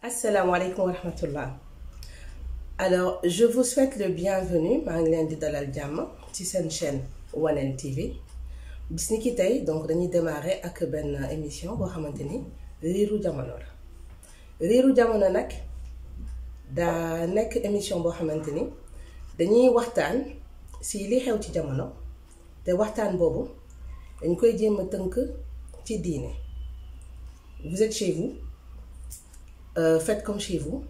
Assalamu alaikum wa rahmatullah. Alors, je vous souhaite le bienvenu. maa ngi leen di dalal jàmm ci seen chaîne 1N TV. bis ni ki tey donc dañuy démarrer ak benn émission boo xamante ni riiru jamono la. riiru jamono nag daa nekk émission boo xamante ni dañuy waxtaan si li xew ci jamono te waxtaan boobu dañ koy jéem a tënk ci diine. Vous êtes chez vous. Faites comme chez vous.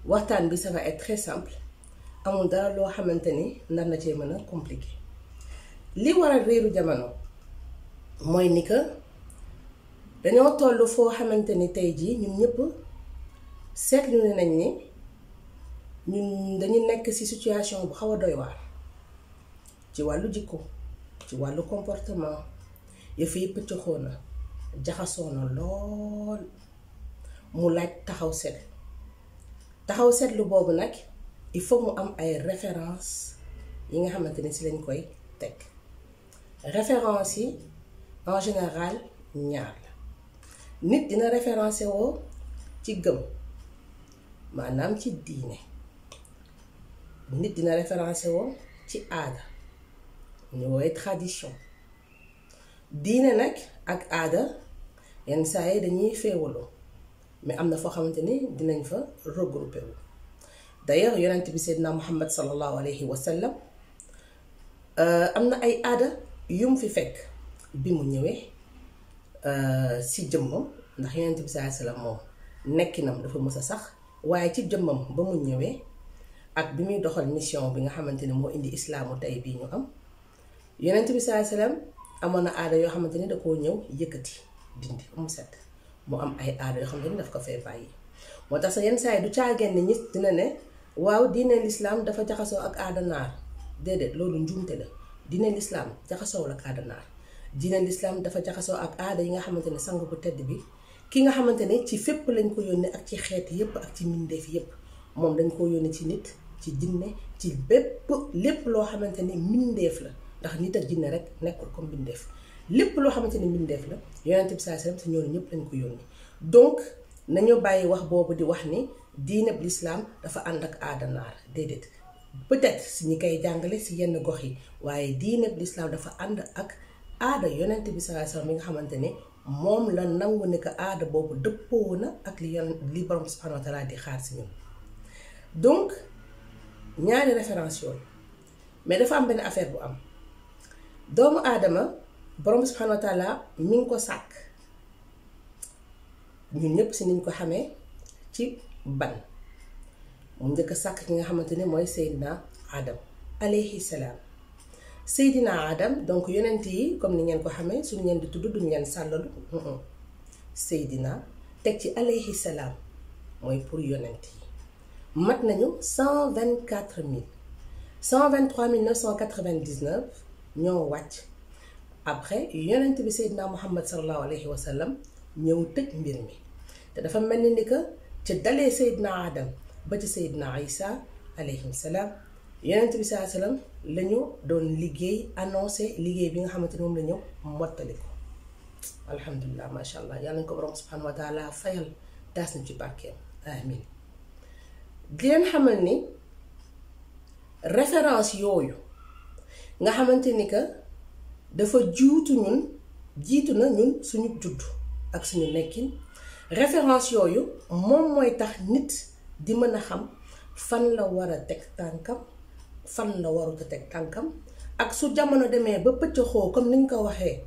waxtaan bi ça va être très simple amul dara loo xamante ni nar na cee mën a compliqué li waral réeru jamono mooy ni que dañoo toll foo xamante ni tey jii ñun ñëpp seetlu nañ ni ñun dañu nekk ci situation bu xaw a doy waar ci wàllu jikko ci wàllu comportement yëf yi pëccëxoo na jaxasoo na lool mu laaj taxaw seetlu boobu nag il faut mu am ay références yi nga xamante ni ci lañ koy teg références yi en général ñaar la nit dina référencé woo ci gëm maanaam ci diine nit dina référencé woo ci aada ñu woowee tradition diine nag ak aada yenn saa yi dañuy féewaloo mais am na foo xamante ni dinañ fa regroupé wu d'ailleurs yonent bi Seydina Muhammad sallallahu alayhi wa sallam am na ay aada yum fi fekk bi mu ñëwee si jëmmam ndax yonent bi sallallahu alayhi wa sallam moom nekkinam dafa mës a sax waaye ci jëmmam ba mu ñëwee ak bi muy doxal mission bi nga xamante ni moo indi islaamu tey bii ñu am yonent bi sallallahu alayhi wa sallam amoon na aada yoo xamante ni da koo ñëw yëkkati dindi mu set mu am ay aada yoo xam ne daf ko fee bàyyi moo tax sa yenn saa yi du caageen ni nit dina ne waaw diine lislaam dafa jaxasoo ak aada naar déedéet loolu njuumte la diine lislaam jaxasoowul ak aada naar diine lislaam dafa jaxasoo ak aada yi nga xamante ne sang bu tedd bi ki nga xamante ne ci fépp lañ ko yónnee ak ci xeet yépp ak ci mbindeef yépp moom dañ ko yónnee ci nit ci jinne ci bépp lépp loo xamante ne mbindeef la ndax nit ak jinne rek nekkul comme mbindeef lépp loo xamante ni mbindeef la yonent bi sallallahu alayhi wasallam si ñooñu ñëpp lañ ko yónni donc nañu bàyyi wax boobu di wax ni diine bi lislaam dafa ànd ak aada naar déedéet peut-être si ñi koy jàngale si yenn gox yi waaye diine bi lislaam dafa ànd ak aada yonent bi sallallahu alayhi wasallam mi nga xamante ne moom la nangu ne que aada boobu dëppoo na ak li borom subhanahu wa taala di xaar si ñun donc ñaari référence yooyu mais dafa am benn affaire bu am doomu aadama borom subhanahu wa taala mi ngi ko sàkk ñun ñëpp si niñ ko xamee ci ban mu njëkk a sàkk ki nga xamante ne mooy Seydina Adam alayhi salaam Seydina Adam donc yonent yi comme ni ngeen ko xamee suñu ngeen di tudd duñ leen sàllalu Seydina teg ci alayhi salaam mooy pour yonent yi mat nañu 123 999 ñoo wàcc après yonent bi Seydina Muhammad sallallahu alayhi wa sallam ñëw tëj mbir mi te dafa mel ni que ca dalee Seydina Adam ba ci Seydina Isa alayhi salaam yonent bi sallallahu alayhi wa sallam la ñu doon liggéey annoncé liggéey bi nga xamante ne moom la ñëw mottali ko alhamdulilah macha allah yàlla nañu ko borom subhanahu wa taala fayal taas na ci barkeem amin di leen xamal ni référence yooyu nga xamante ni que dafa jiitu na ñun suñu judd ak suñu nekkin référence yooyu moom mooy tax nit di mën a xam fan la war a teg tànkam fan la warut a teg tànkam ak su jamono demee ba pëccëxoo comme niñ ko waxee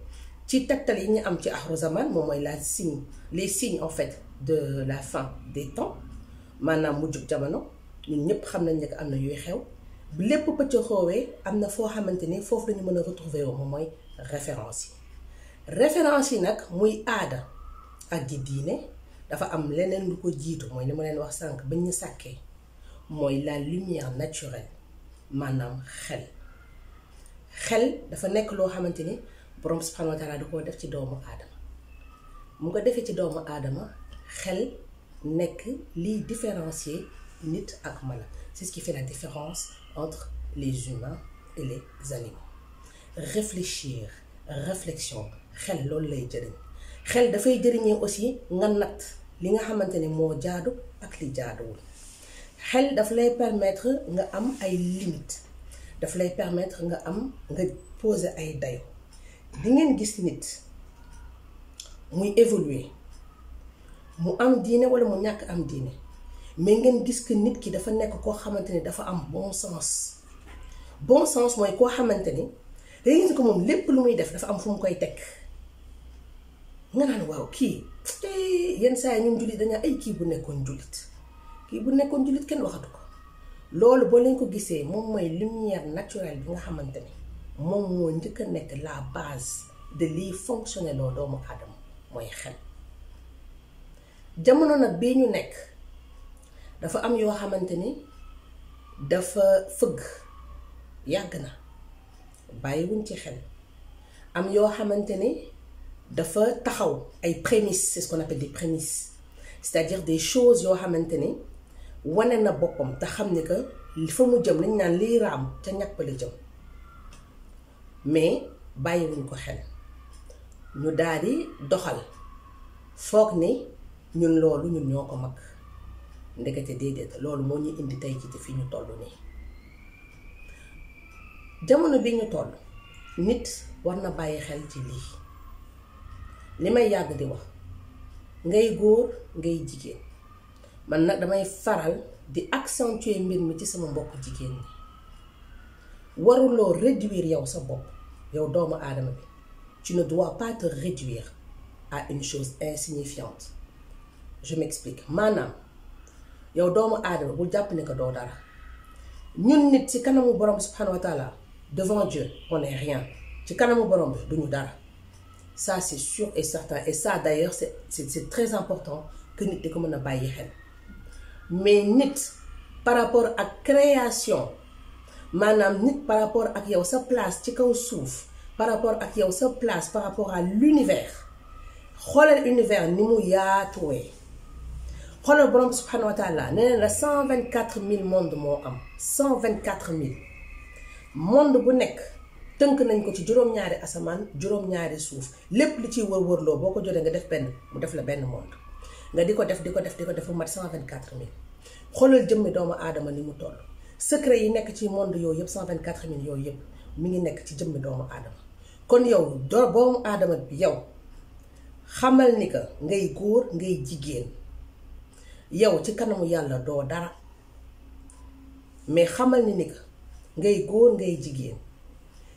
ci tegtal yi ñu am ci axru zaman moom mooy les signes en fait de la fin des temps maanaam mujjug jamono ñun ñëpp xam nañ ne que am na yuy xew bu lépp pëccëxoowee am na foo xamante ni foofu lañu mën a retrouver wu moom mooy référence yi nag muy aada ak di diine dafa am leneen lu ko jiitu mooy li ma leen wax sànq bañ ñu sàkkee mooy la lumière naturelle maanaam xel dafa nekk loo xamante ni borom subhanahu wa taala da koo def ci doomu aadama mu ko defee ci doomu aadama xel nekk liy différencier nit ak mala. C'est ce qui fait la différence entre les humains et les animaux. Réfléchir, réflexion, xel loolu lay jëriñ. Xel dafay jëriñee aussi nga natt li nga xamante ne moo jaadu ak li jaaduwul. Xel daf lay permettre nga am ay limites. Daf lay permettre nga poser ay dayo. Di ngeen gis nit muy évoluer mu am diine wala mu ñàkk am diine mais ngeen gis que nit ki dafa nekk koo xamante ni dafa am bon sens. Bon sens mooy koo xamante ni day gis ko moom lépp lu muy def dafa am fu mu koy teg nga naan waaw kii yenn saa yi ñun jullit dañaa ay kii bu nekkoon jullit kenn waxatu ko. Loolu boo leen ko gisee moom mooy lumière naturelle bi nga xamante ni moom moo njëkk a nekk la base de liy fonctionner loo doomu aadama mooy xel. Jamono nag bii ñu nekk dafa am yoo xamante ni dafa fëgg yàgg na bàyyiwuñ ci xel. Am yoo xamante ni dafa taxaw ay prémices, c'est ce qu'on appelle des prémices, c'est-à-dire des choses yoo xamante ni wane na boppam te xam ni que fa mu jëm lañ naan liy raam ca ñàkk ba la jëm mais bàyyiwuñ ko xel. ñu daal di doxal foog ni ñun loolu ñun ñoo ko mag ndekete déedéet loolu moo ñu indi tey ci fi ñu toll nii. Jamono bi ñu toll nit war na bàyyi xel ci lii li may yàgg di wax ngay góor ngay jigéen. Man nag damay faral di accentuer mbir mi ci sama mbokk jigéen ñi. Waruloo réduire yow sa bopp yow doomu aadama bi. Tu ne dois pas te réduire à une chose insignifiante. Je m'explique. Maanaam yow doomu aadama bul jàpp ne que doo dara. Ñun nit ci kanamu borom subhanahu wa ta'ala devant Dieu on n'est rien. Ci kanamu borom bi duñu dara. Ça c'est sûr et certain. Et ça d'ailleurs c'est très important que nit di ko mën a bàyyi xel. Mais nit par rapport ak création maanaam nit par rapport ak yow sa place ci kaw suuf par rapport ak yow sa place par rapport à l'univers xoolal univers ni mu yaatuwee xoolal borom subhanahu wa ta'ala nee na la 124 000 monde moo am 124 000 monde bu nekk tënk nañ ko ci juróom-ñaari asamaan juróom-ñaari suuf lépp li ciy wër-wërloo boo ko jotee nga def benn mu def la benn monde. nga di ko def bu mat 124 000 xoolal jëmmi doomu aadama ni mu toll secret yi nekk ci monde yooyu yëpp 124 000 yooyu yëpp mi ngi nekk ci jëmmi doomu aadama. Kon yow doomu aadama bi yow xamal ni que ngay góor ngay jigéen yow ci kanamu yàlla doo dara mais xamal ni que ngay góor ngay jigéen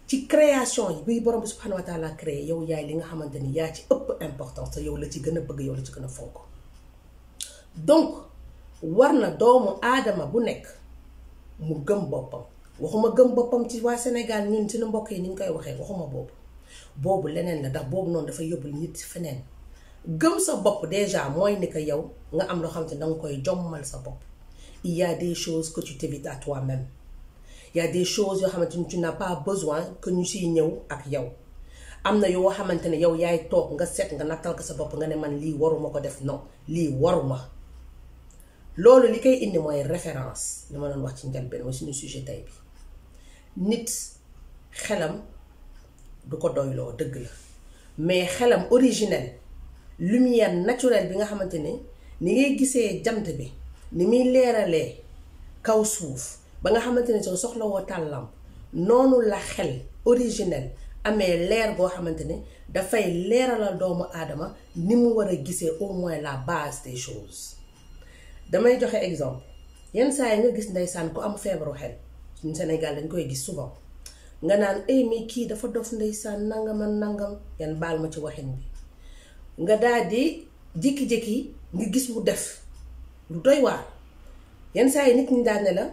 ci création yi bi borom bi subhanahu wa ta'ala créé yow yaay li nga xamante ni yaa ci ëpp importance te yow la ci gën a bëgg yow la ci gën a fonk. Donc war na doomu aadama bu nekk mu gëm boppam. Waxuma gëm boppam ci waa Sénégal ñun suñu mbokk yi ni ñu koy waxee waxuma boobu leneen la ndax boobu noonu dafa yóbbul nit feneen. Gëm sa bopp déjà mooy ni que yow nga am loo xam te danga koy jommal sa bopp. Il y a des choses que tu t'évites à toi-même. Il y a des choses yoo xamante ni tu n'as pas besoin que ñu siy ñëw ak yow. Am na yoo xamante ne yow yaay toog nga seet nga nattal ko sa bopp nga ne man lii waruma ko def non lii waruma. Loolu li koy indi mooy référence li ma doon wax ci njëlbeen mooy suñu sujet tey bi. Nit xelam du ko doyloo dëgg la mais xelam originel lumière naturelle bi nga xamante ne ni ngay gisee jant bi ni muy leeralee kaw suuf ba nga xamante ne soo soxla woo tàllam noonu la xel originel amee leer goo xamante ne dafay leeralal doomu aadama ni mu war a gisee au moins la base des choses. Damay joxe exemple yenn saa yi nga gis ndeysaan ku am feebaru xel suñu Sénégal dañ koy gis souvent nga naan ay mais kii dafa dof ndeysaan nangam yan baal ma ci waxin bi nga daal di jékki-jékki nga gis mu def lu doy waar yenn saa yi nit ñi daal ne la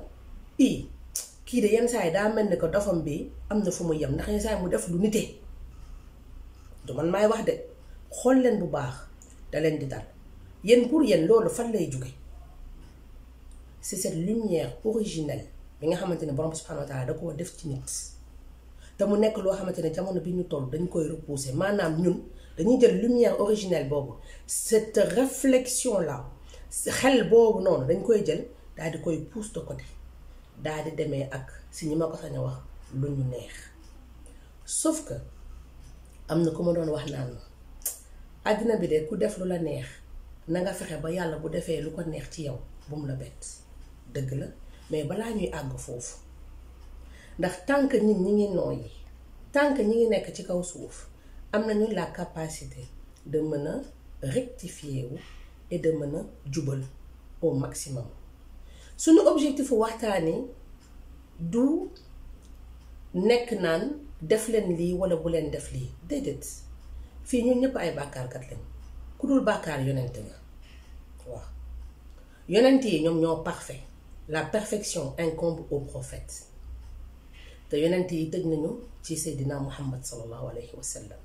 kii de yenn saa yi daa mel ne ko dofam bi am na fu mu yem ndax yenn saa yi mu def lu nite du man maay wax de xool leen bu baax da leen di dal yéen pour yéen loolu fan lay jóge. C'est cette lumière originelle bi nga xamante ne borom subhanahu wa ta'ala da koo def ci nit te mu nekk loo xamante ne jamono bi ñu toll dañ koy repousser maanaam ñun dañuy jël lumière originelle boobu cette réflexion là xel boobu noonu dañ koy jël daal di koy pousse de côté daal di demee ak si ñi ma ko sañ a wax lu ñu neex sauf que am na ku ma doon wax naan àddina bi de ku def lu la neex na nga fexe ba yàlla bu defee lu ko neex ci yow bu mu la bett dëgg la mais balaa ñuy àgg foofu ndax tant que ñi ngi nooyi tant que ñi ngi nekk ci kaw suuf am nañu la capacité de mën a rectifier wu et de mën a jubal au maximum suñu objectif waxtaani du nekk naan def leen lii wala bu leen def lii déedéet fii ñun ñëpp ay bàkkaarkat lañ ku dul bàkkaar yonent nga waaw yonent yi ñoom ñoo parfait la perfection incombe au prophète te yonent yi tëj nañu ci Seydina Muhammad sallallahu alayhi wa sallam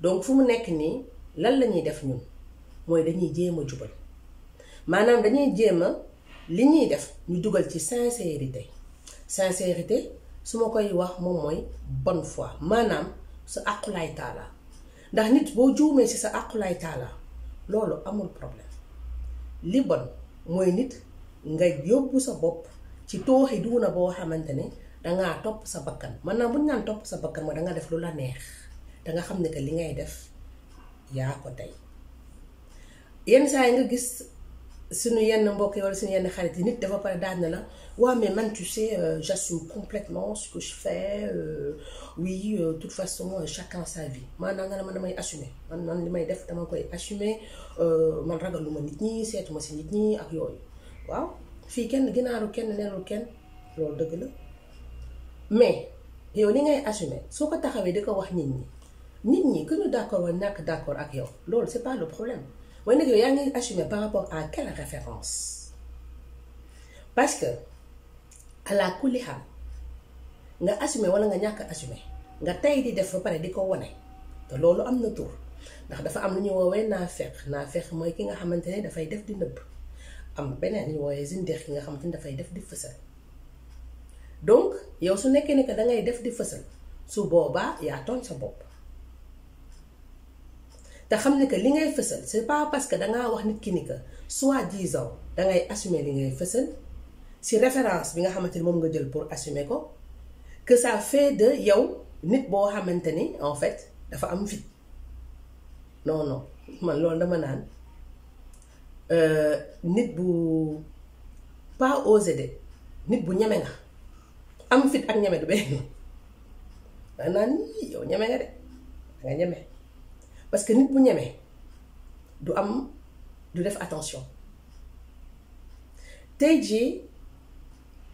donc fu mu nekk nii lan la ñuy def ñun mooy dañuy jéem a jubal maanaam dañuy jéem a li ñuy def ñu dugal ci sincérité su ma koy wax moom mooy bonne foi maanaam sa aqulaay taala ndax nit boo juumee ci sa aqulaay taala loolu amul problème li bon mooy nit nga yóbbu sa bopp ci tooxi duuna boo xamante ne dangaa topp sa bakkan maanaam bu ñu naan topp sa bakkan mooy danga def lu la neex danga xam ne que li ngay def yaa ko tey yenn saa yi nga gis suñu yenn mbokk yi wala suñu yenn xarit yi nit dafa pare daal ne la waaw mais man tu sais j'assume complètement ce que je fais oui de toute façon chacun sa vie maanaam nga ne man damay assumer man li may def dama koy assumer man ragaluma nit ñi seetuma si nit ñi ak yooyu waaw fii kenn ginaaru kenn neenul kenn loolu dëgg la mais yow li ngay assumer soo ko taxawee di ko wax nit ñi que ñu d'accord wala ñàkk d'accord ak yow loolu c'est pas le problème mooy nag yow yaa ngi assumer par rapport à quelle référence parce que à la kulli xaal nga assumer wala nga ñàkk assumer nga tey di def ba pare di ko wane te loolu am na tur ndax dafa am lu ñuy woowee naafeq mooy ki nga xamante ne dafay def di nëbb am beneen ñu woowee zindeex ki nga xamante ne dafay def di fësal donc yow su nekkee ne que dangay def di fësal su boobaa yaa tooñ sa bopp te xam ne que li ngay fësal c'est pas parce que dangaa wax nit ki ni que soi-disant dangay assumer li ngay fësal si référence bi nga xamante ni moom nga jël pour assumer ko que ça fait de yow nit boo xamante ni en fait dafa am fit non man loolu dama naan nit bu pas osé de nit bu ñeme nga am fit ak ñeme du benn da naan yow ñeme nga de nga ñeme parce que nit bu ñeme du def attention tey jii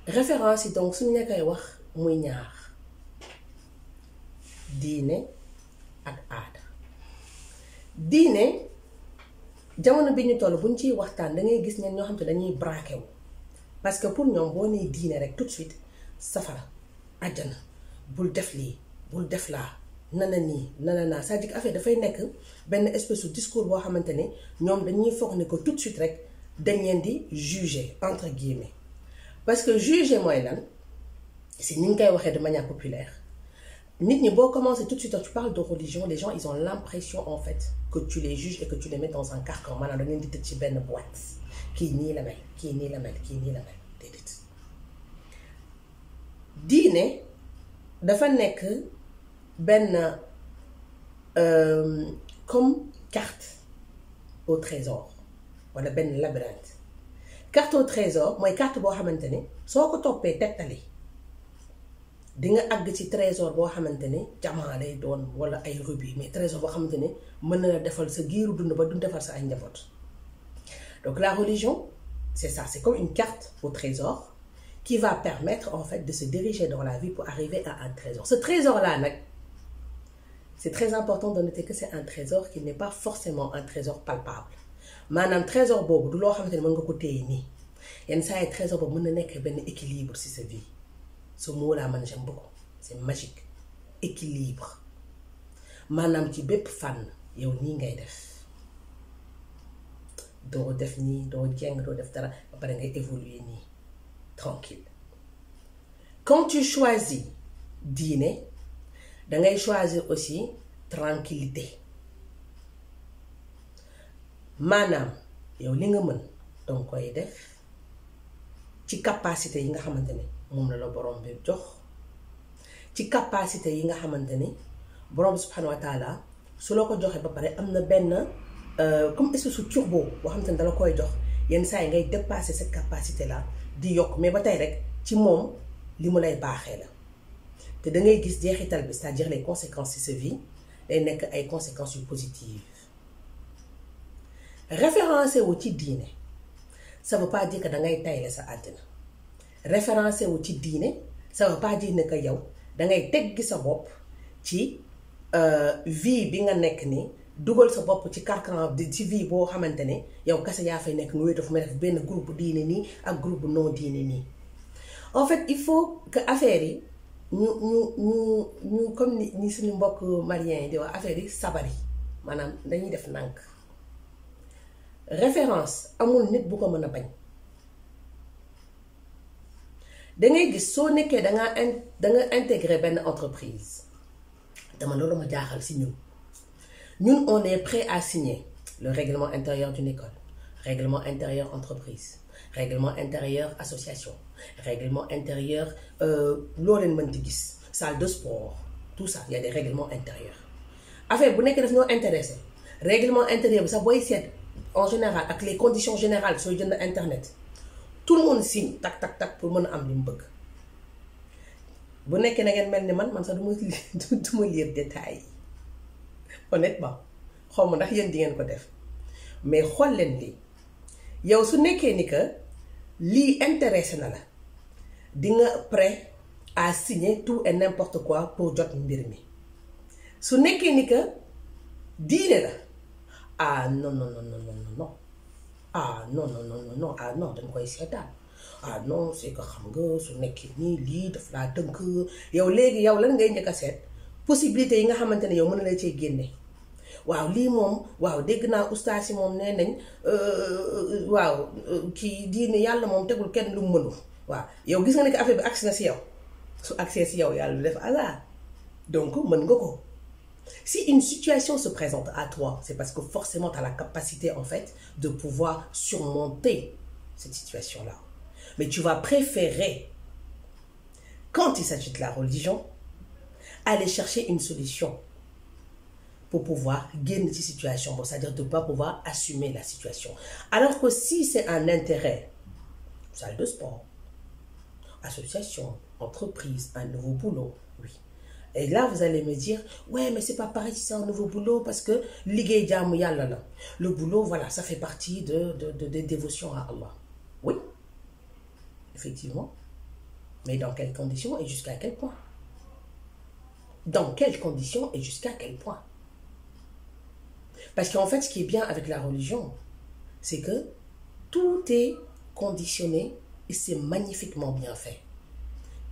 référence yi donc suñu nekkay wax muy ñaar diine ak aada diine jamono bi ñu toll buñ ciy waxtaan dangay gis ñen ñoo xam te dañuy braqué wu parce que pour ñoom boo nee diine rek tout de suite safara àjjana bul def lii bul def laa nana nii nana naa c'est-à-dire que affaire dafay nekk benn espèce de discours boo xamante ne ñoom dañuy foog ne ko tout de suite rek dañ leen di juger entre guillemets parce que juger mooy lan si ni nga koy waxee de manière populaire nit ñi boo commencé tout de suite quand tu parles de religion les gens ils ont l'impression en fait que tu les juges et que tu les mets dans un carcan maanaam da ngeen di tëj ci benn boîte kii nii la mel kii nii la mel kii nii la mel déedéet diine dafa nekk benn comme carte au trésor wala benn labyrinthe carte au trésor mooy carte boo xamante ne soo ko toppee tettali di nga àgg ci trésor boo xamante ne diamant lay doon wala ay rubis mais trésor boo xamante ne mën na la defal sa giiru dund ba du defal sa ay njaboot donc la religion c'est ça, c'est comme une carte au trésor qui va permettre en fait de se diriger dans la vie pour arriver à un trésor. Ce trésor-là, c'est très important de noter que c'est un trésor qui n'est pas forcément un trésor palpable. Maanaam trésor boobu du loo xamante ne mën nga ko téye nii yenn saa yi trésor boobu mën na nekk benn équilibre ci sa vie ce mot-là man j'aime beaucoup c'est magique équilibre maanaam ci bépp fànn yow nii ngay def doo def nii doo jeng doo def dara ba pare ngay évoluer nii tranquille quand tu choisis diine dangay choisir aussi tranquillité maanaam yow li nga mën danga koy def ci capacité yi nga xamante ne moom la borom bi jox ci capacité yi nga xamante ni borom subhanahu wa taala su la ko joxee ba pare am na benn comme espèce de turbo boo xamante ne dala koy jox yenn saa yi ngay dépasser cette capacité là di yokk mais ba tey rek ci moom li mu lay baaxee la te da ngay gis jeexital bi c'est-à-dire les conséquences ci sa vie day nekk ay conséquences yu positives. Référencé wu ci diine ça veut pas dire que da ngay tayle sa àddina référencé wu ci diine ça veut pas dire que yow da ngay teggi sa bopp ci vie bi nga nekk ni dugal sa bopp ci carcan ci vie boo xamante ne yow kese yaa fay nekk nga wéy dafa may def benn groupe diine nii ak groupe non diine nii. En fait il faut que affaire yi ñu comme ni suñu mbokk malien yi di wax affaire yi sabari maanaam dañuy def nànk. Référence amul nit bu ko mën a bañ da ngay gis soo nekkee da nga intégrer benn entreprise dama loolu ma jaaxal si ñun on est prêt à signer le règlement intérieur d'une école, règlement intérieur entreprise, règlement intérieur association, règlement intérieur loo leen mën di gis salle de sport, tout ça, il y a des règlements intérieurs. Affaire bu nekk daf ñoo intéressé règlement intérieur bi sax booy seet en général avec les conditions générales sooy jënd internet tout le monde signe tac tac tac pour mën a am li mu bëgg bu nekkee na ngeen mel ni man sax du ma lire détails yi honnêtement xaw ma ndax yéen di ngeen ko def mais xool leen lii yow su nekkee ni que lii intéressé na la di nga prêt à signer tout et n'importe quoi pour jot mbir mi su nekkee ni que diine la ah non non non non non non ah non non non non non ah non dañ koy seetaan ah non c'est que xam nga su nekkee nii lii daf laa tënk yow léegi yow lan ngay njëkk a seet possibilité yi nga xamante ne yow mën na la cee génne waaw lii moom waaw dégg naa ustaas yi moom nee nañ waaw kii diine yàlla moom tegul kenn lu mu mënul waaw yow gis nga ne que affaire bi agsi na si yow su agsee si yow yàlla du def hasard donc mën nga ko. Si une situation se présente à toi, c'est parce que forcément tu as la capacité en fait de pouvoir surmonter cette situation-là. Mais tu vas préférer, quand il s'agit de la religion, aller chercher une solution pour pouvoir gagner cette situation, c'est-à-dire de ne pas pouvoir assumer la situation. Alors que si c'est un intérêt, salle de sport, association, entreprise, un nouveau boulot, oui. Et là, vous allez me dire, ouais, mais c'est pas pareil si c'est un nouveau boulot parce que liggéey jaamu yàlla la. Le boulot, voilà, ça fait partie des dévotions à Allah. Oui, effectivement. Mais dans quelles conditions et jusqu'à quel point? Dans quelles conditions et jusqu'à quel point? Parce qu'en fait, ce qui est bien avec la religion, c'est que tout est conditionné et c'est magnifiquement bien fait.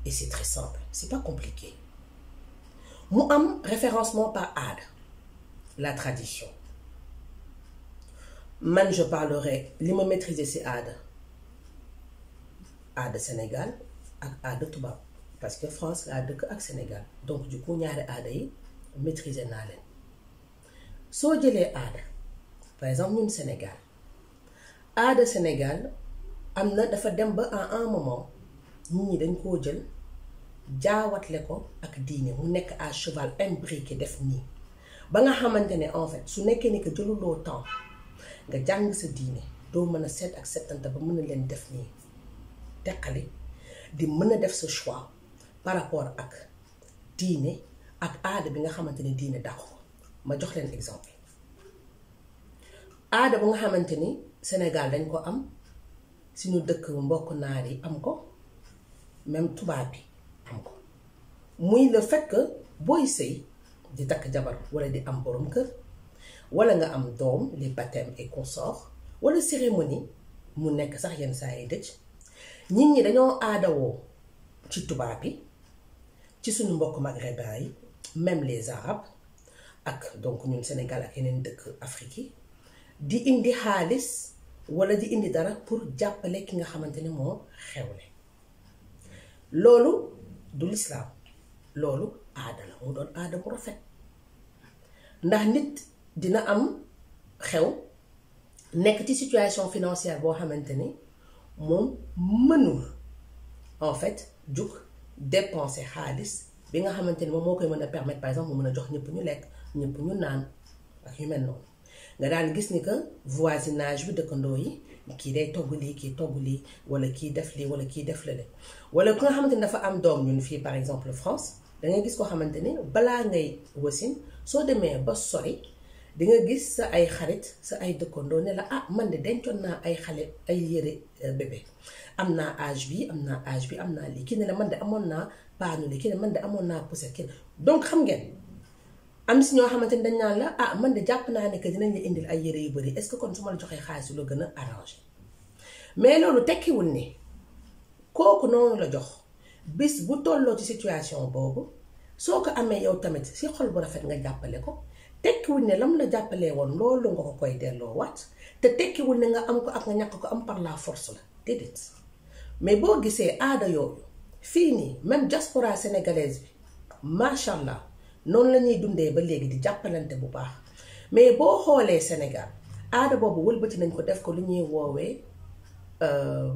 Et c'est très simple, c'est pas compliqué. Mu am référencement par aada, la tradition. Man je parlerai li ma maîtriser ci aada Sénégal ak aada tubaab parce que France laa dëkk ak Sénégal donc du coup ñaari aada yi maîtriser naa leen. Soo jëlee aada par exemple ñun Sénégal aada Sénégal am na dafa dem ba à un moment nit ñi dañ koo jël jaawatle ko ak diine mu nekk à cheval imbriqué def nii ba nga xamante ne en fait su nekkee ni que jëluloo temps nga jàng sa diine doo mën a seet ak settante ba mën a leen def nii teqali di mën a def sa choix par rapport ak diine ak aada bi nga xamante ne diine dàqu ko. Ma jox leen exemple aada bu nga xamante ni Sénégal dañ ko am suñu dëkk mbokk naar yi am ko même tubaab bi am ko muy le fait que booy sëy di takk jabar wala di am borom kër wala nga am doom les baptêmes et consorts wala cérémonie mu nekk sax yenn saa yi dëj nit ñi dañoo aadawoo ci tubaab bi ci suñu mbokk maghrébin yi même les arabes ak donc ñun Sénégal ak yeneen dëkk Afrique yi di indi xaalis wala di indi dara pour jàppale ki nga xamante ne moo xewle loolu du l'islam loolu aada la mu doon aada bu rafet ndax nit dina am xew nekk ci situation financière boo xamante ni moom mënul en fait jug dépenser xaalis bi nga xamante ni moom moo koy mën a permettre par exemple mu mën a jox ñëpp ñu lekk ñëpp ñu naan ak yu mel noonu nga daan gis ni que voisinage bi dëkkandoo yi kii day togg lii kii togg lii wala kii def lii wala kii def lale wala ku nga xamante ni dafa am doom ñun fii par exemple France da ngay gis koo xamante ni balaa ngay wasin soo demee ba sori di nga gis sa ay xarit sa ay dëkkandoo ne la ah man de dencoon naa ay xale ay yére bébé am naa âge bi am naa âge bi am naa lii kii ne la man de amoon naa paanu lii kii ne man de amoon naa poussette kii donc xam ngeen am si ñoo xamante ni dañ naan la ah man de jàpp naa ne que dinañ la indil ay yére yu bëri est-ce que kon su ma la joxee xaalis yu la gën a arrangé mais loolu tekkiwul ni kooku noonu la jox bis bu tolloo ci situation boobu soo ko amee yow tamit si xol bu rafet nga jàppale ko tekkiwul ne lam la jàppalee woon loolu nga ko koy delloo waat te tekkiwul ne nga am ko ak nga ñàkk ko am par la force la déedéet mais boo gisee aada yooyu fii nii même diaspora sénégalaise bi macha allah noonu la ñuy dundee ba léegi di jàppalante bu baax mais boo xoolee Sénégal aada boobu wëlbati nañ ko def ko lu ñuy woowee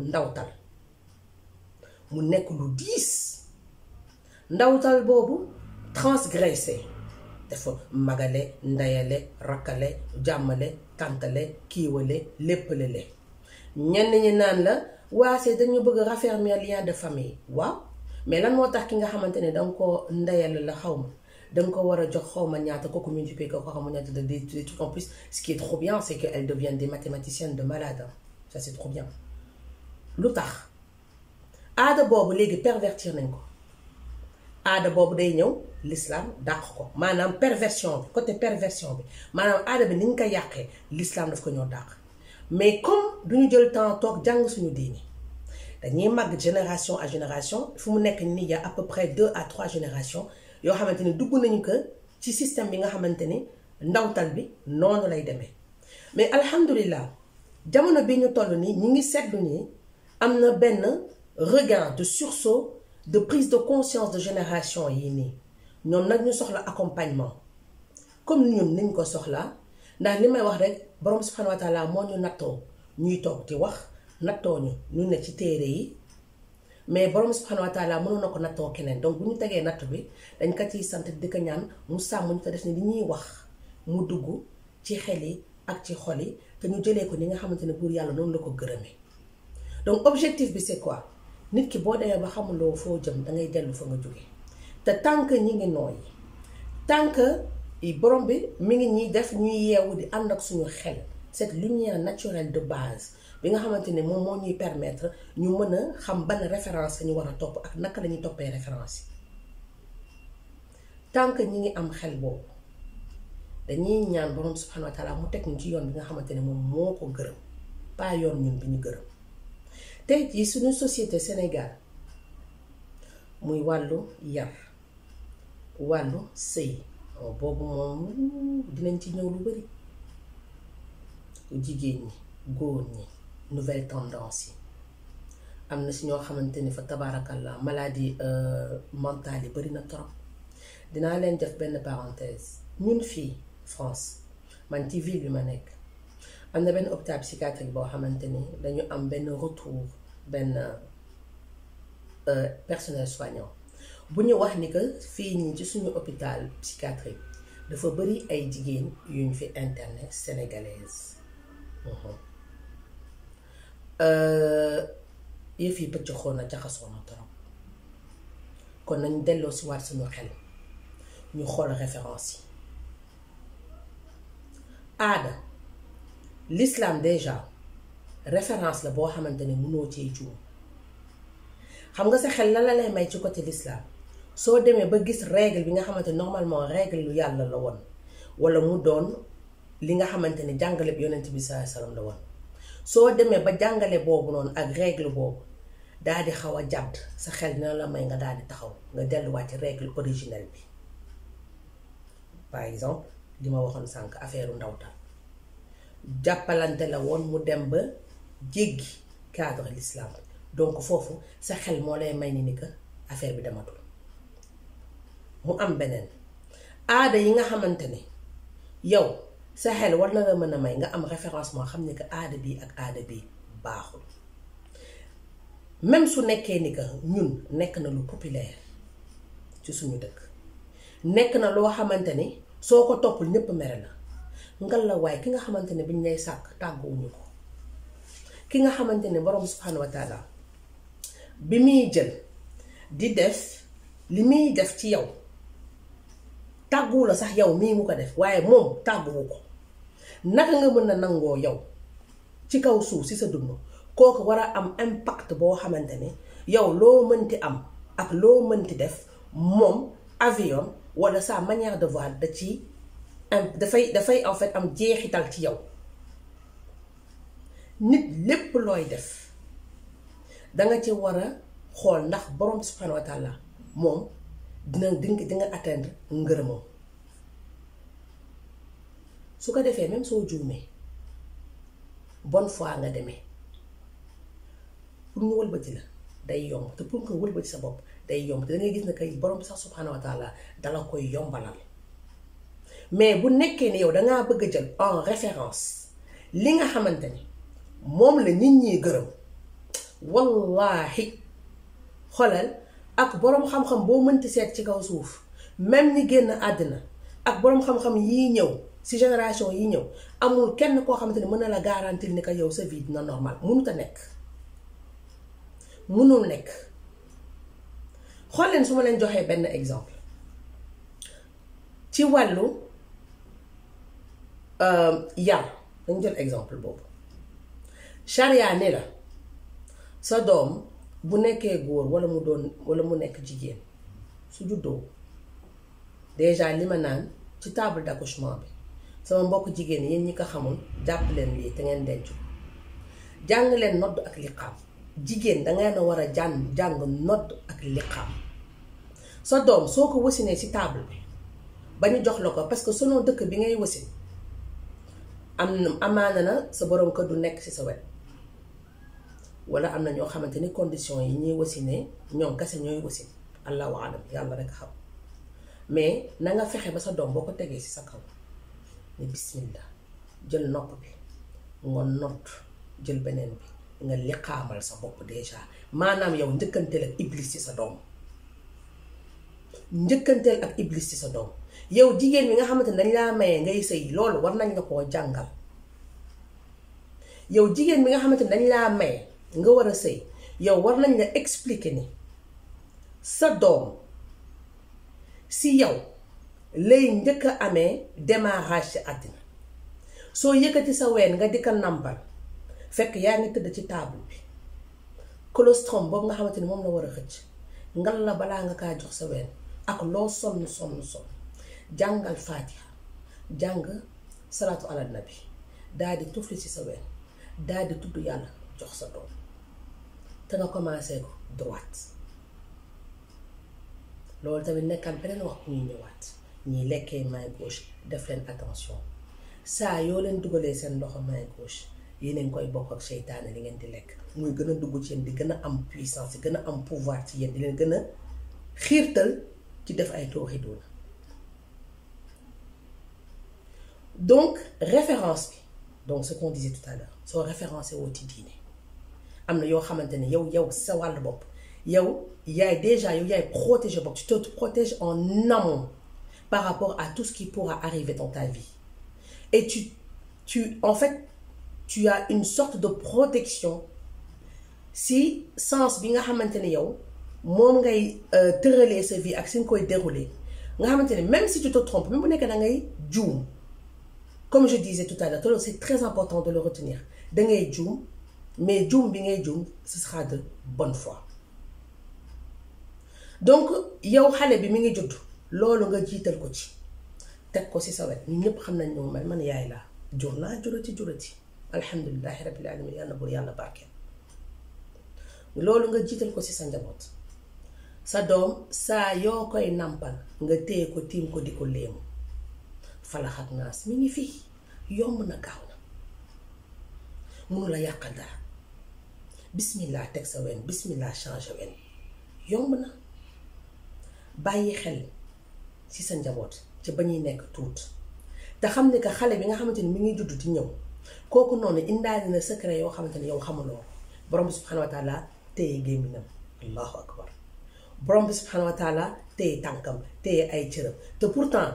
ndawtal mu nekk lu diis ndawtal boobu transgressé dafa magale ndayale rakkale jàmmale tàntale kiiwale léppalale ñenn ñi naan la waase dañu bëgg raffermir lien de famille waaw mais lan moo tax ki nga xamante ne danga ko ndayale la xaw ma danga ko war a jox xaw ma ñaata kooku multiplier ko xaw ma ñaata des trucs en plus ce qui est trop bien c'est qu'elles deviennent des mathématiciennes de malade ça c'est trop bien lu tax aada boobu léegi pervertir nañ ko aada boobu day ñëw l'islam dàq ko maanaam perversion bi côté perversion bi maanaam aada bi ni ñu ko yàqee l'islam daf ko ñoo dàq mais comme duñu jël temps toog jàng suñu diini dañuy màgg génération à génération fu mu nekk nii y a à peu près 2 à 3 générations yoo xamante ni dugg nañu ko ci système bi nga xamante ni ndawtal bi noonu lay demee mais alhamdulilah jamono bi ñu toll nii ñi ngi seetlu nii am na benn regain de sursaut de prise de conscience de génération yii nii ñoom nag ñu soxla accompagnement comme ñun niñ ko soxlaa ndax li may wax rek borom subhanahu wa taala moo ñu nattoo ñuy toog di wax nattoo ñu ne ci téere yi mais borom subhanahu wa taala mënoon na ko nattoo keneen donc bu ñu tegee natt bi dañ ko ciy sant di ko ñaan mu sàmm ñu ko def ni li ñuy wax mu dugg ci xel yi ak ci xol yi te ñu jëlee ko ni nga xamante ne buur yàlla noonu la ko gërëmee donc objectif bi c'est quoi nit ki boo demee ba xamuloo foo jëm dangay dellu fa nga jóge te tant que ñi ngi nooy tant que borom bi mi ngi ñuy def ñuy yeewu di ànd ak suñu xel cette lumière naturelle de base bi nga xamante ne moom moo ñuy permettre ñu mën a xam ban référence la ñu war a topp ak naka la ñuy toppee référence yi tant que ñi ngi am xel boobu dañuy ñaan borom subhanahu wa taala mu teg ñu ci yoon bi nga xamante ne moom moo ko gërëm pas yoon ñun bi ñu gërëm tey jii suñu société Sénégal muy wàllu yar wàllu sëy boobu moom dinañ ci ñëw lu bari jigéen ñi góor ñi nouvelle tendance yi am na si ñoo xamante ni fa tabarakallah maladie mentale yi bari na trop dinaa leen def benn parenthèse ñun fii France man ci ville bi ma nekk am na benn hôpital psychiatrique boo xamante ni dañu am benn retour benn personnel soignant bu ñu wax ni que fii ñi ci suñu hôpital psychiatrique dafa bari ay jigéen yuñ fi internet sénégalaise yëf yi pëcc xool na jaxasoo na trop kon nañ delloo si waat suñu xel ñu xool référence yi aada l'islam déjà référence la boo xamante ne mënoo cee juum xam nga sa xel la lay may ci côté l'islam soo demee ba gis règle bi nga xamante ne normalement règle lu yàlla la woon wala mu doon li nga xamante ne jàngale bi yonent bi sallallahu alayhi wasallam la woon soo demee ba jàngale boobu noonu ak règle boobu daal di xaw a jàdd sa xel dina la may nga daal di taxaw nga delluwaat ci règle originelle bi par exemple li ma waxoon sànq affaire ndawtal jàppalante la woon mu dem ba jéggi cadre l'islam donc foofu sa xel moo lay may ni que affaire bi dematul mu am beneen aada yi nga xamante ne yow sa xel war na la mën a may nga am référence moo xam ne que aada bi ak aada bi baaxul même su nekkee ni que ñun nekk na lu populaire ci suñu dëkk nekk na loo xamante ni soo ko toppul ñépp mere la ngal la waaye ki nga xamante ne biñ lay sàkk tàgguwuñu ko ki nga xamante ne borom subhanahu wa taala bi muy jël di def li muy def ci yow tàgguwu la sax yow mii mu ko def waaye moom tàgguwu ko naka nga mën a nangoo yow ci kaw suuf si sa dund kooku war a am impact boo xamante ne yow loo mënti am ak loo mënti def moom avion wala sa manière de voir da ci dafay en fait am jeexital ci yow nit lépp looy def danga ci war a xool ndax borom subhanahu wa taala moom dinga atteindre ngërëmoo su ko defee même soo juumee bonne foi nga demee pour ñu wëlbati la day yomb te pour nga wëlbati sa bopp day yomb te dangay gis ne kay borom sax subhanahu wa taala dala koy yombalal mais bu nekkee ne yow dangaa bëgg a jël en référence li nga xamante ni moom la nit ñi gërëm wallaahi xoolal ak boroom xam-xam boo mënti seet ci kaw suuf même ñi génn àddina ak boroom xam-xam yii ñëw ci génération yi ñëw amul kenn koo xamante ni mën na la garantir ni que yow sa vie dina normal mënut a nekk mënul nekk xool leen su ma leen joxee benn exemple ci wàllu yar dañu jël exemple boobu charia ne la sa doom bu nekkee góor wala mu nekk jigéen su juddoo déjà li ma naan ci table d'accouchement bi sama mbokk jigéen yéen ñi ko xamul jàpp leen lii te ngeen denc jàng leen nodd ak liqaam jigéen dangeen a war a jàng nodd ak liqaam sa doom soo ko wasinee ci table bi ba ñu jox la ko parce que selon dëkk bi ngay wasin amaana na sa borom kër du nekk ci sa wet wala am na ñoo xamante ni condition yi ñuy wasinee ñoom kese ñooy wasin allahu alam yàlla rek xam mais na nga fexe ba sa doom boo ko tegee ci sa kaw ni bismillah jël nopp bi nga nodd jël beneen bi nga liqaamal sa bopp déjà maanaam yow njëkkanteel ak iblis ci sa doom njëkkanteel ak iblis ci sa doom yow jigéen bi nga xamante ne dañ laa maye ngay sëy loolu war nañ la koo jàngal yow jigéen bi nga xamante ne dañ laa maye nga war a sëy yow war nañ la expliquer ni sa doom si yow lay njëkk a amee démarrage ci àddina soo yëkkati sa ween nga di ko nampal fekk yaa ngi tëdd ci table bi colostrum boobu nga xamante ni moom la war a xëcc ngal la balaa nga kaa jox sa ween ak loo sonn jàngal faatiha jàng salaatu ala nabi daal di tufli ci sa ween daal di tudd yàlla jox sa doom te nga commencé ko droite loolu tamit nekkal beneen wax ñuy ñëwaat ñiy lekkee main gauche def leen attention saa yoo leen dugalee seen loxo main gauche yéen koy bokk ak seytaane li ngeen di lekk muy gën a dugg ci yéen di gën a am puissance di gën a am pouvoir ci yéen di leen gën a xiirtal ci def ay tooxi doona donc référence bi donc ce qu'on disait tout à l'heure soo référencé woo ci diine am na yoo xamante ne yow sa wàll bopp yow yaay déjà yow yaay protéger bopp tu te protèges en amont par rapport à tout ce qui pourra arriver dans ta vie et en fait tu as une sorte de protection si sens bi nga xamante ne yow moom ngay tëralee sa vie ak si nga koy dérouler nga xamante ne même si tu te trompes même bu nekkee da ngay juum comme je disais tout à l'heure c'est très important de le retenir da ngay juum mais juum bi ngay juum ce sera de bonne foi donc yow xale bi mi ngi judd loolu nga jiital ko ci teg ko ci sa wet ñun ñëpp xam nañ ne man yaay laa jur naa jurati alhamdulillahi rabbil alamin yàlla bur yàlla barkeel loolu nga jiital ko ci sa njaboot sa doom saa yoo koy nàmpal nga téye ko tiim ko di ko léemu falax ak naas mi ngi fii yomb na gaaw na mënu la yàqal dara bismillah teg sa wen bismillah change wen yomb na bàyyi xel ci sa njaboot ci ba ñuy nekk tuut te xam ne que xale bi nga xamante ni mi ngi judd di ñëw kooku noonu indaale na secret yoo xamante ni yow xamuloo borom bi subhanahu wa taala téye gémminam allahu akbar borom bi subhanahu wa taala téye tànkam téye ay cëram te pourtant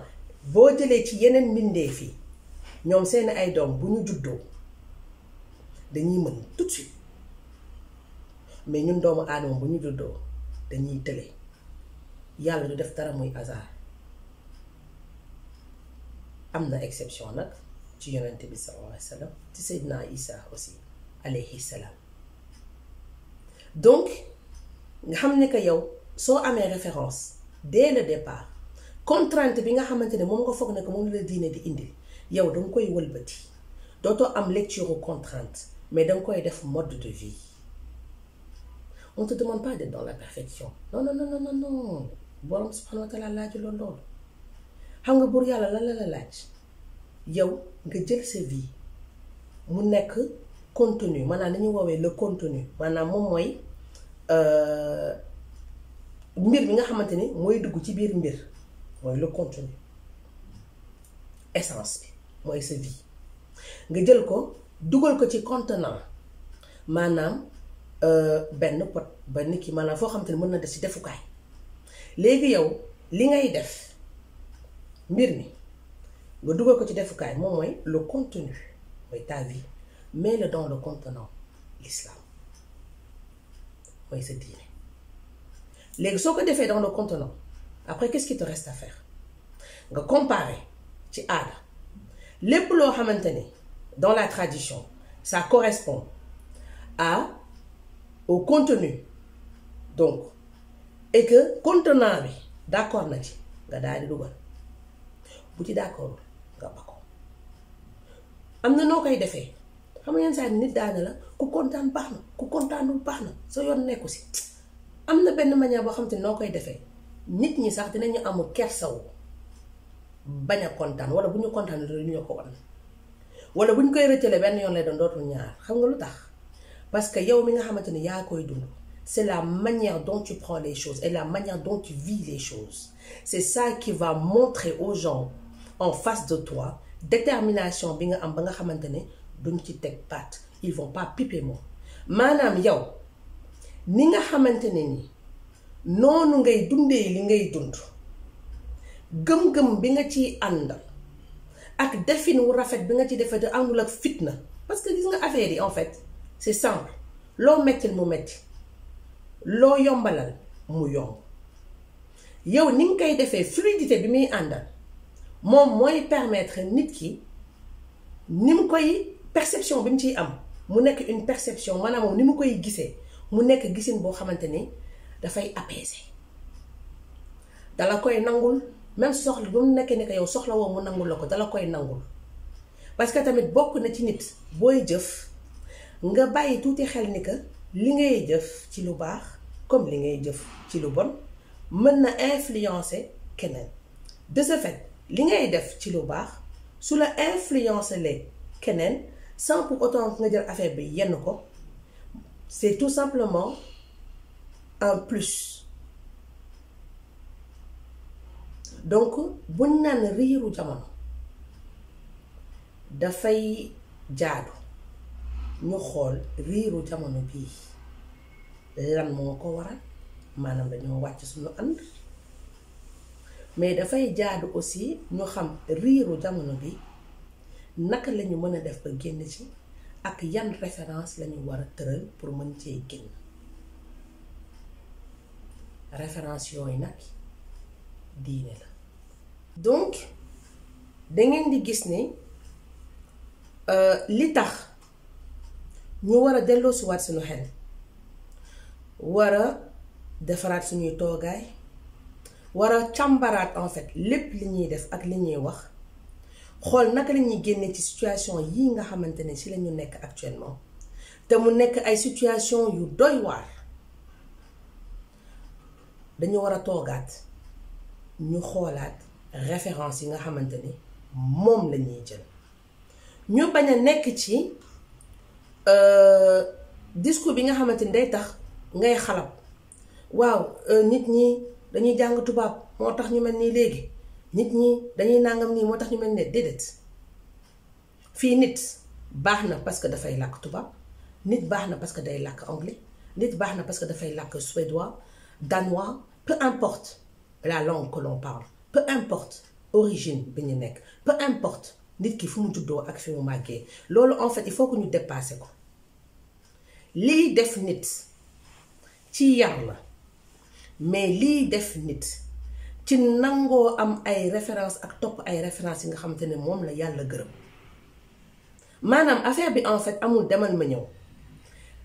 boo jëlee ci yeneen mbindeef yi ñoom seen ay doom bu ñu juddoo dañuy mën tout de suite mais ñun doomu aadama bu ñu juddoo dañuy tële yàlla du def dara muy hasard am na exception nag ci yonente bi sallallahu alayhi wa sallam ci Seydina Isa aussi alayhi salaam donc nga xam ne que yow soo amee référence dès le départ contrainte bi nga xamante ne moom nga foog ne que moom la diine di indi yow danga koy wëlbati dootoo am lecture contrainte mais danga koy def mode de vie. On ne te demande pas d'être dans la perfection. Non, non, non, non, non, non. Borom subhanahu wa taala laaj loolu xam nga buur yàlla lan la laaj yow nga jël sa vie mu nekk contenu maanaam dañuy woowee le contenu maanaam moom mooy mbir bi nga xamante ni mooy dugg ci biir mbir mooy le contenu essence bi mooy sa vie nga jël ko dugal ko ci contenant maanaam benn pot ba nit ki maanaam foo xamante ni mën na def ci defukaay léegi yow li ngay def mbir mi nga dugal ko ci defukaay moom mooy le contenu mooy ta vie mets-le dans le contenant l'islam mooy sa diine léegi soo ko defee dans le contenant après qu'est-ce qui te reste à faire nga comparer ci aada lépp loo xamante ni dans la tradition ça correspond au contenu donc et que contenant bi d'accord na ci nga daal di dugal bu ci d'accord nga ba ko am na noo koy defee xam nga yenn saa nit daane la ku kontaan baax na ku kontaanul baax na sa yoon nekku si am na benn manière boo xam te noo koy defee nit ñi sax dinañu amul kersawu bañ a kontaan wala bu ñu kontaan lu ñu ko wan wala bu ñu koy rëccale benn yoon lay doon dootul ñaar xam nga lu tax parce que yow mi nga xamante ni yaa koy dund c'est la manière dont tu prends les choses et la manière dont tu vis les choses c'est ça qui va montrer aux gens en face de toi détermination bi nga am ba nga xamante ne duñ ci teg patte ils vont pas piper moom maanaam yow ni nga xamante ne ni noonu ngay dundee li ngay dund gëm-gëm bi nga ciy àndal ak defin wu rafet bi nga ci defee te àndul ak fitna parce que gis nga affaire yi en fait c'est simple loo mettil mu metti loo yombalal mu yomb yow ni nga koy defee fluidité bi muy àndal moom mooy permettre nit ki ni mu koy perception bi mu ciy am mu nekk une perception maanaam moom ni mu koy gisee mu nekk gisin boo xamante ni dafay apaiser dala koy nangul même soxla bu mu nekkee ne que yow soxla woo mu nangul la ko dala koy nangul parce que tamit bokk na ci nit booy jëf nga bàyyi tuuti xel ni que li ngay jëf ci lu baax comme li ngay jëf ci lu bon mën na influencer keneen de ce fait li ngay def ci lu baax su la influencer le keneen sans pour autant nga jël affaire bi yenn ko c'est tout simplement un plus donc buñ naan riiru jamono dafay jaadu ñu xool riiru jamono bii lan moo ko waral maanaam dañoo wàcc suñu ànd mais dafay jaadu aussi ñu xam riiru jamono bi naka lañu mën a def ba génn ci ak yan référence lañu war a tëral pour mën cee génn référence yooyu nag diine la donc dangeen di gis ne li tax ñu war a delloo si waat suñu xel war a defaraat suñuy toogaay war a càmbaraat en fait lépp li ñuy def ak li ñuy wax xool naka la ñuy génnee ci situation yii nga xamante ne ci la ñu nekk actuellement te mu nekk ay situation yu doy waar dañu war a toogaat ñu xoolaat référence yi nga xamante ni moom la ñuy jël ñu bañ a nekk ci discours bi nga xamante ni day tax ngay xalab waaw nit ñi dañuy jàng tubaab moo tax ñu mel nii léegi nit ñi dañuy nangam nii moo tax ñu mel ne déedéet fii nit baax na parce que dafay làkk tubaab nit baax na parce que day làkk anglais nit baax na parce que dafay làkk suédois danois peu importe la langue que l'on parle peu importe origine bi ñu nekk peu importe nit ki fu mu juddoo ak fi mu màggee loolu en fait il faut que ñu dépasser ko lii def nit ci yar la mais lii def nit ci nangoo am ay référence ak topp ay référence yi nga xamante ne moom la yàlla gërëm maanaam affaire bi en fait amul demal ma ñëw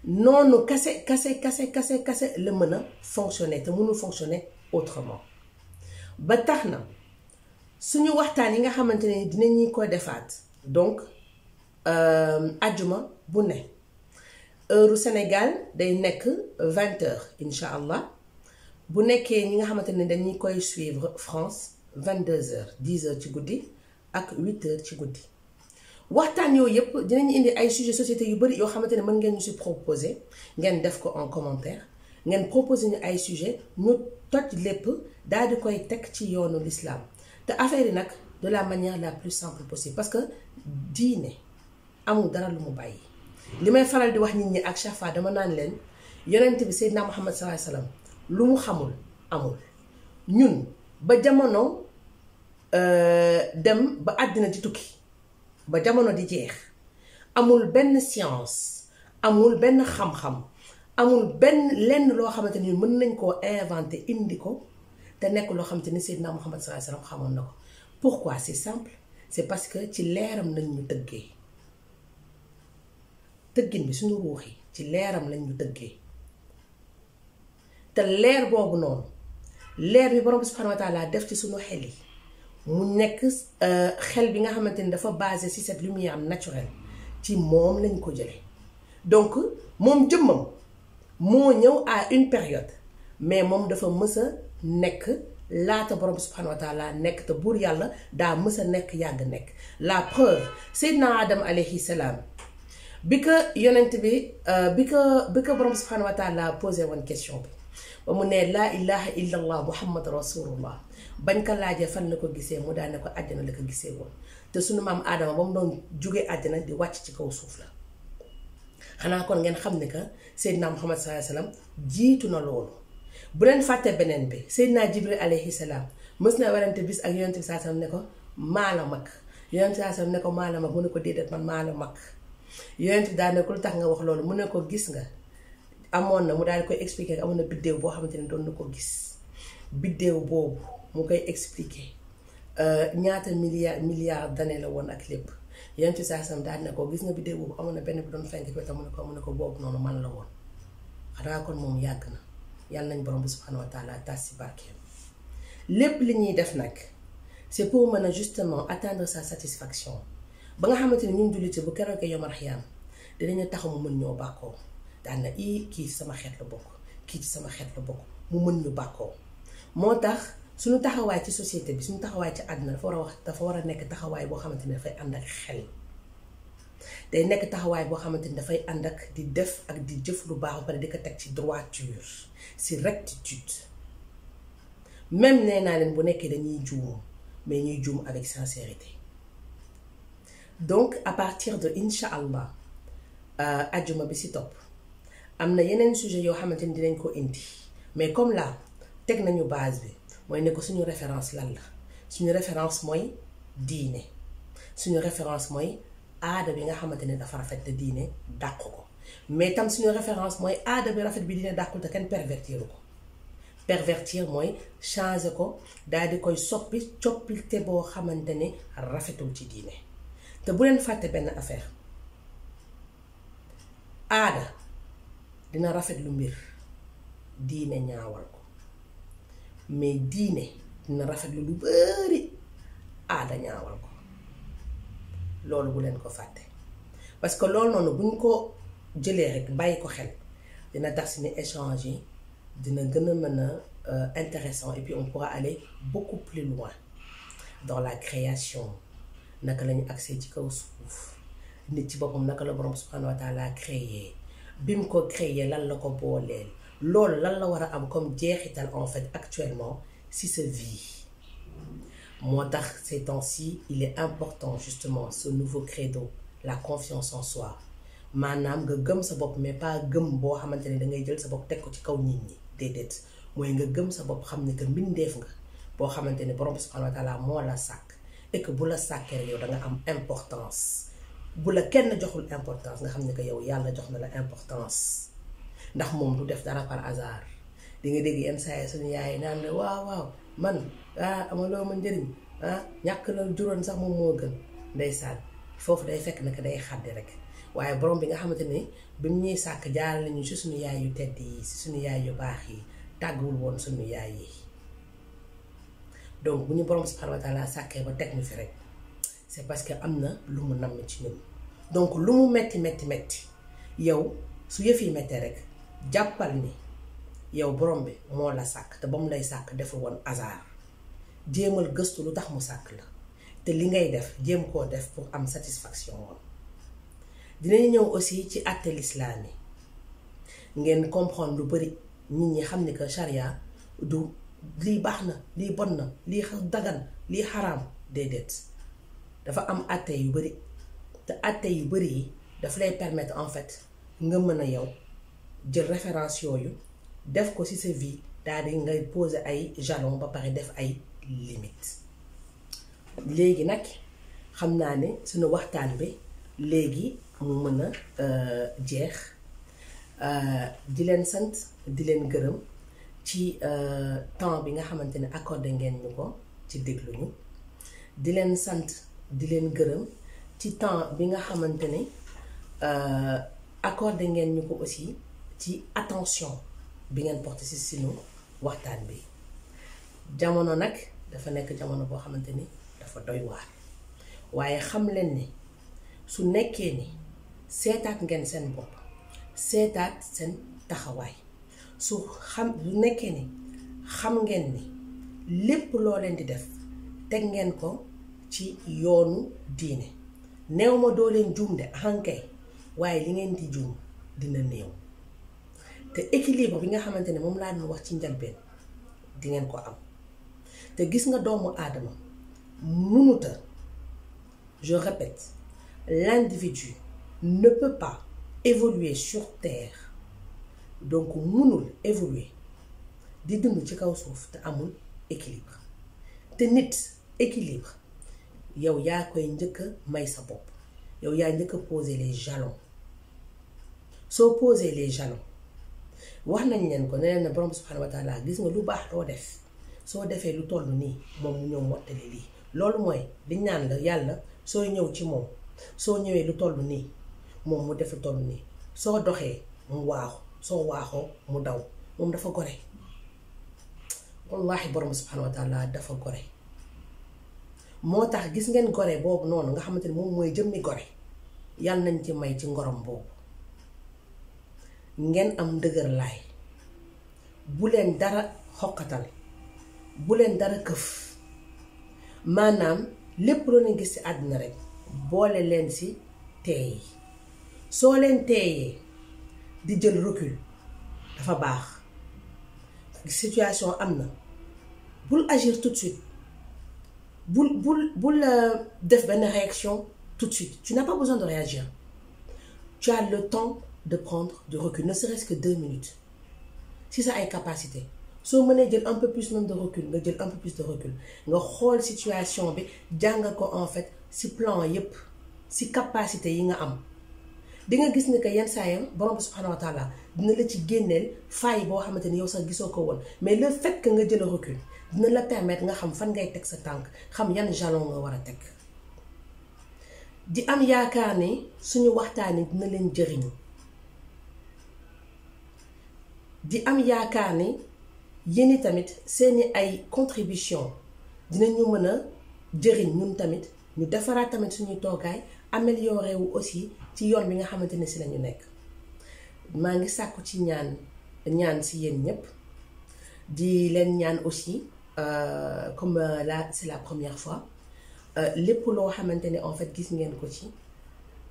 noonu kase la mën a fonctionner te mënul fonctionner autrement ba tax na suñu waxtaan yi nga xamante ne dinañu ko defaat donc ajjuma bu ne heure Sénégal day nekk 20h incha allah bu nekkee ñi nga xamante ne dañuy koy suivre France 22h 10h ci guddi ak 8h ci guddi waxtaan yooyu yëpp dinañu indi ay sujet société yu bari yoo xamante ne mën ngeen ñu si proposer ngeen def ko en commentaire ngeen proposer ñu ay sujet ñu toj lépp daal di koy teg ci yoonu l'islam te affaire yi nag de la manière la plus simple possible parce que diine amul dara lu mu bàyyi li may faral di wax nit ñi ak chaque fois dama naan leen yonent bi Seydina Muhammad sallallahu alayhi wasallam lu mu xamul amul ñun ba jamono dem ba àddina di tukki ba jamono di jeex amul benn science amul benn xam-xam amul benn lenn loo xamante ni mën nañ koo inventer indi ko te nekk loo xamante ni Seydina Muhammad sallallahu alayhi wasallam xamoon na ko pourquoi c'est simple c'est parce que ci leeram lañ ñu tëggee tëggin bi suñu ruux yi ci leeram lañ ñu tëggee te leer boobu noonu leer bi borom subhanahu wa ta'ala def ci suñu xel yi mu nekk xel bi nga xamante ni dafa basé ci cette lumière naturelle ci moom lañ ko jëlee donc moom jëmmam moo ñëw à une période mais moom dafa mës a nekk laata borom subhanahu wa ta'ala nekk te buur yàlla daa mës a nekk yàgg nekk la preuve Seydina Adam alayhi salaam bi ko yonent bi bi ko borom subhanahu wa ta'ala posé woon question bi ba mu ne laa ilaha illa allah muhammad rasulullah bañ ko laajee fan la ko gisee mu daane ko àjjana la ko gisee woon te sunu maam aadama ba mu doon jógee àjjana di wàcc ci kaw suuf la xanaa kon ngeen xam ne que Seydina Muhammad sallallahu alayhi wasallam jiitu na loolu bu leen fàtte beneen bi Seydina Jibril alayhi salaam mës na werante bis ak yonent bi sallallahu alayhi wasallam ne ko maa la mag yonent bi sallallahu alayhi wasallam ne ko maa la mag mu ne ko déedéet man maa la mag yonent bi daal ne ko lu tax nga wax loolu mu ne ko gis nga amoon na mu daal di koy expliquer amoon na biddéew boo xamante ne doon na ko gis biddéew boobu mu koy expliquer ñaata milliards d'années la woon ak lépp yonent bi sallallahu alayhi wasallam daal ne ko gis nga biddéew boobu amoon na benn bi doon fenk ko tam mu ne ko boobu noonu man la woon xanaa kon moom yàgg na yàlla nañ borom bi subhanahu wa ta'ala tas si barkeem lépp li ñuy def nag c'est pour mën a justement atteindre sa satisfaction ba nga xamante ni ñun jullite bu keroog yawmal xiyaam dinañu taxaw mu mën ñoo bàkkoo daan na kii ci sama xeet la bokk kii ci sama xeet la bokk mu mën ñu bàkkoo moo tax suñu taxawaay ci société bi suñu taxawaay ci àddina dafa war a nekk taxawaay boo xamante ni dafay ànd ak xel day nekk taxawaay boo xamante ni dafay ànd ak di def ak di jëf lu baax ba pare di ko teg ci droiture ci rectitude même nee naa leen bu nekkee dañuy juum mais ñuy juum avec sincérité donc à partir de incha allah ajjuma bi ci topp am na yeneen sujet yoo xamante ni dinañ ko indi mais comme là teg nañu base bi mooy ne ko suñu référence lan la suñu référence mooy diine suñu référence mooy aada bi nga xamante ne dafa rafet te diine dàq ko mais tam suñu référence mooy aada bi rafet bi diine dàqul te kenn pervertiru ko pervertir mooy changer ko daal di koy soppi coppite boo xamante ne rafetul ci diine te bu leen fàtte benn affaire aada dina rafet lu mbir diine ñaawal ko mais diine dina rafet lu bari aada ñaawal ko loolu bu leen ko fàtte parce que loolu noonu buñ ko jëlee rek bàyyi ko xel dina tax si ni échange yi dina gën a mën a intéressant et puis on pourra aller beaucoup plus loin dans la création naka lañu accès ci kaw suuf nit ci boppam naka la borom subhanahu wa ta'ala créé bi mu ko créé lan la ko booleel loolu lan la war a am comme jeexital en fait actuellement si sa vie moo tax ces temps-ci il est important justement ce nouveau credo la confiance en soi maanaam nga gëm sa bopp mais pas gëm boo xamante ne dangay jël sa bopp teg ko ci kaw nit ñi déedéet mooy nga gëm sa bopp xam ne que mbindeef nga boo xamante ne borom subhanahu wa taala moo la sàkk et que bu la sàkkee rek yow da nga am importance bu la kenn joxul importance nga xam ne que yow yàlla jox na la importance ndax moom du def dara par hasard di nga dégg yenn saa yi suñu yaay naan ne waaw man amaloo ma njëriñ ñàkk la juróon sax moom moo gën ndeysaan foofu day fekk naka day xaddi rek waaye borom bi nga xamante ne bi mu ñuy sàkk jaarale nañu ci suñu yaay yu tedd yi ci suñu yaay yu baax yi tàgguwul woon suñu yaay yi donc bu ñu borom subhanahu wa taala sàkkee ba teg ñu fi rek c'est parce que am na lu mu namm ci ñun donc lu mu metti yow su yëf yi mettee rek jàppal ni yow borom bi moo la sàkk te ba mu lay sàkk deful woon hasard jéemal gëstu lu tax mu sàkk la te li ngay def jéem koo def pour am satisfaction woon dinañ ñëw aussi ci àtte l'islam yi ngeen comprendre lu bari nit ñi xam ni que charia du lii baax na lii bon na lii dagan lii xaraam déedéet dafa am àtte yu bari te àtte yu bari yi daf lay permettre en fait nga mën a yow jël référence yooyu def ko ci sa vie daal di ngay poser ay jalons ba pare def ay limites léegi nag xam naa ne suñu waxtaan bi léegi mu mën a jeex di leen sant di leen gërëm ci temps bi nga xamante ne accordé ngeen ñu ko ci déglu ñu di leen sant di leen gërëm ci temps bi nga xamante ne accordé ngeen ñu ko aussi ci attention bi ngeen porté ci sunu waxtaan bi jamono nag dafa nekk jamono boo xamante ni dafa doy waar waaye xam leen ni su nekkee ni seetaat ngeen seen bopp seetaat seen taxawaay su nekkee ni xam ngeen ni lépp loo leen di def teg ngeen ko ci yoonu diine néew ma doo leen juum de ahankay waaye li ngeen di juum dina néew te équilibre bi nga xamante ne moom laa doon wax ci njëlbeen di ngeen ko am te gis nga doomu aadama mënuta je répète l'individu ne peut pas évoluer sur terre donc mënul évoluer di dund ci kaw suuf te amul équilibre te nit équilibre yow yaa koy njëkk a may sa bopp yow yaa njëkk a poser les jalons soo poser les jalons wax nañ leen ko ne leen ne borom subhanahu wa taala gis nga lu baax loo def soo defee lu toll nii moom mu ñëw mottali lii loolu mooy liñ naan la yàlla sooy ñëw ci moom soo ñëwee lu toll nii moom mu def lu toll nii soo doxee mu waaxu soo waaxoo mu daw moom dafa gore wallahi borom subhanahu wa taala dafa gore moo tax gis ngeen gore boobu noonu nga xamante ne moom mooy jëmmi gore yàlla nañ ci may ci ngorom boobu ngeen am ndëgër laay bu leen dara xoqatal bu leen dara këf maanaam lépp loo leen gis ci àddina rek boole leen ci teey soo leen teeyee di jël recul dafa baax situation am na bul agir tout de suite bul def benn réaction tout de suite tu n'as pas besoin de réagir tu as le temps de prendre du recul ne serait-ce que 2 minutes si ça ay capacité soo mënee jël un peu plus même de recul nga jël un peu plus de recul nga xool situation bi jàngal ko en fait si plan yépp si capacité yi nga am di nga gis ne que yenn saa yam borom bi subhanahu wa taala dina la ci génneel faay boo xamante ni yow sax gisoo ko woon mais le fait que nga jël recul dina la permettre nga xam fan ngay teg sa tànk xam yan jalon nga war a teg di am yaakaar ni suñu waxtaan yi dina leen jëriñu di am yaakaar ni yéen tamit seeni ay contribution dinañu mën a jëriñ ñun tamit ñu defaraat tamit suñuy toogaay améliorer wu aussi ci yoon bi nga xamante ne si lañu nekk maa ngi sàkku ci ñaan si yéen ñëpp di leen ñaan aussi comme là c'est la première fois lépp loo xamante ne en fait gis ngeen ko ci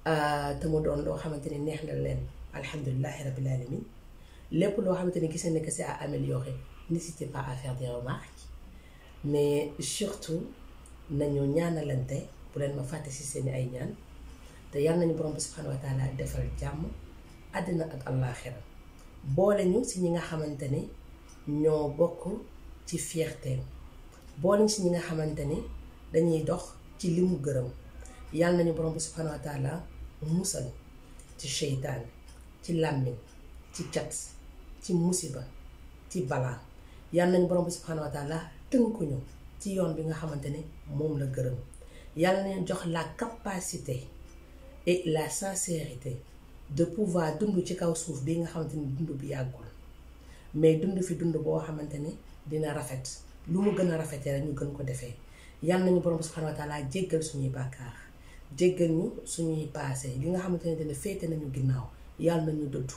te mu doon loo xamante ne neex na leen alhamdulillahi rabbil alamin lépp loo xamante ne gis nañ ne que c'est à améliorer n'hésitez pas à faire des remarques mais surtout nañu ñaanalante bu leen ma fàtte ci seeni ay ñaan te yal nañu borom bi subhanahu wa taala defal jàmm àddina ak àllaaxira boole ñu ci ñi nga xamante ni ñoo bokk ci fierté boole ñu ci ñi nga xamante ni dañuy dox ci li mu gërëm yal nañu borom bi subhanahu wa taala musal ci seytaan ci làmmiñ ci cat ci musiba ci balaa yal nañu borom bi subhanahu wa taala tënkuñu ci yoon bi nga xamante ni moom la gërëm yal nañu jox la capacité et la sincérité de pouvoir dund ci kaw suuf bi nga xamante ni dund bi yàggul mais dund fi dund boo xamante ni dina rafet lu mu gën a rafetee rek ñu gën ko defee yal nañu borom subhanahu wa taala jéggal suñuy bàkkaar jéggal ñu suñuy passé li nga xamante ne dina féete nañu ginnaaw yàlla nañu dëddu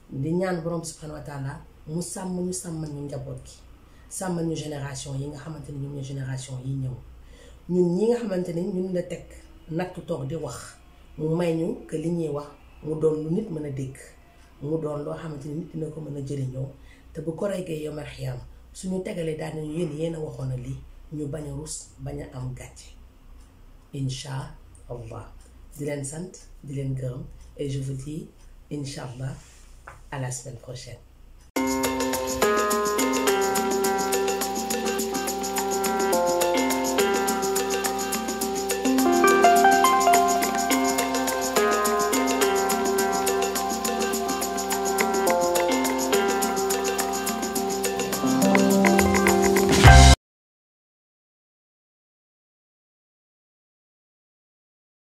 di ñaan borom subhanahu wa taala mu sàmmal ñu njaboot gi sàmmal ñu génération yi nga xamante ni ñoom ñu génération yi ñëw ñun ñi nga xamante ni ñun la teg nattu toog di wax mu may ñu que li ñuy wax mu doon lu nit mën a dégg mu doon loo xamante ni nit dina ko mën a jëriñoo te bu ko reggee yomal xiyaam suñu tegalee daal nañu yéen a waxoon na lii ñu bañ a rus bañ a am gàcce incha allah di leen sant di leen gërëm et je vous dis incha allah à la semaine prochaine.